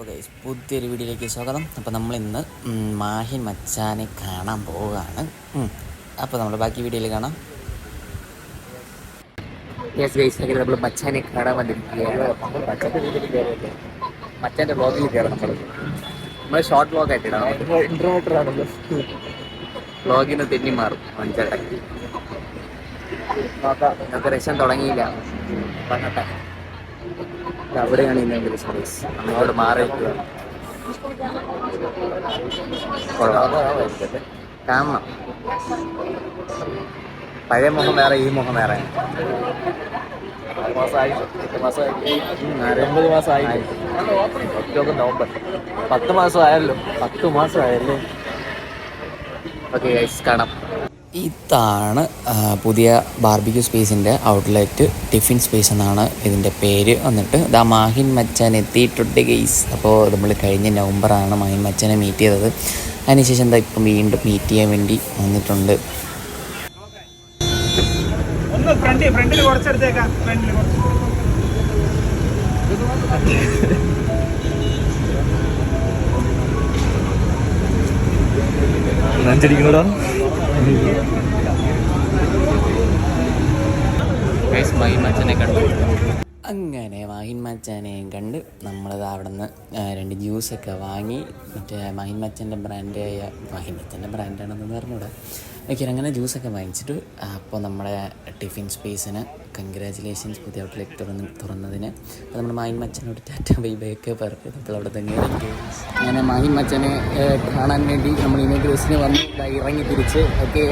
അപ്പോൾ ഗൈസ് പുതിയൊരു വീഡിയോയിലേക്ക് സ്വാഗതം. അപ്പോൾ നമ്മളിന്ന് മാഹിൻ മച്ചാനെ കാണാൻ പോവുകയാണ്. അപ്പോൾ നമ്മൾ ബാക്കി വീഡിയോയിൽ കാണാം. യെസ് ഗൈസ്, അങ്ങനെ നമ്മൾ മച്ചാനെ കാണാൻ വന്നിരിക്കുകയാണ്. മച്ചാൻ്റെ വീട്ടിൽ കയറിയല്ലേ, മച്ചാൻ്റെ വ്ളോഗിൽ കയറാം. നമ്മൾ ഷോർട്ട് വ്ളോഗ് ആയിട്ടിടാം. ഇൻട്രോവേറ്ററാണല്ലോ, വ്ളോഗിന്ന് തെന്നി മാറും മഞ്ചേട്ടൻ. നോക്കാം, നമുക്ക് രസം തുടങ്ങിയില്ല. പറഞ്ഞട്ടെ, അവിടെയാണ് ഇന്നെങ്കിൽ സ്പേസ്. നമ്മളോട് മാറി കാണണം. പഴയ മുഖം വേറെ, ഈ മുഖം വേറെ. 9 മാസമായി. October November 10 മാസമായല്ലോ. 10 മാസമായല്ലോ. ഓക്കെ ഗൈസ്, കാണാം. ഇതാണ് പുതിയ ബാർബിക്യൂ സ്പേസിൻ്റെ ഔട്ട്ലെറ്റ്. ടിഫിൻ സ്പേസ് എന്നാണ് ഇതിൻ്റെ പേര്. വന്നിട്ട് ഇതാ മാഹിൻ മച്ചാൻ എത്തിയിട്ടുണ്ട് ഗൈസ്. അപ്പോൾ നമ്മൾ കഴിഞ്ഞ നവംബറാണ് മാഹിൻ മച്ചാനെ മീറ്റ് ചെയ്തത്. അതിനുശേഷം എന്താ ഇപ്പം വീണ്ടും മീറ്റ് ചെയ്യാൻ വേണ്ടി വന്നിട്ടുണ്ട്. ഫ്രണ്ടിൽ കുറച്ചെടുത്തേക്കാം. നെഞ്ചടിക്കണോടാ. മാഹിൻ മച്ചാനെ കണ്ടു. അങ്ങനെ മാഹിൻ മച്ചാനെയും കണ്ട് നമ്മളത് അവിടെ നിന്ന് 2 ജ്യൂസൊക്കെ വാങ്ങി. മറ്റേ മാഹിൻ മച്ചാൻ്റെ ബ്രാൻഡായ മാഹിൻ മച്ചാൻ്റെ ബ്രാൻഡാണെന്ന് പറഞ്ഞൂടെ. ഓക്കെ, അങ്ങനെ ജ്യൂസൊക്കെ വാങ്ങിച്ചിട്ട് അപ്പോൾ നമ്മുടെ ടിഫിൻ സ്പേസിന് കൺഗ്രാജുലേഷൻസ് പുതിയ ഔട്ട്ലെറ്റ് തുറന്നതിന്. അപ്പോൾ നമ്മൾ മാഹിൻ മച്ചനോട് ടാറ്റ ബൈ ബൈ ഒക്കെ പറഞ്ഞു. അപ്പോൾ അവിടെ തന്നെ അങ്ങനെ മാഹിൻ മച്ചനെ കാണാൻ വേണ്ടി നമ്മൾ ഇനോഗ്രേഷന് വന്ന് ഇറങ്ങി തിരിച്ച്. ഓക്കെ,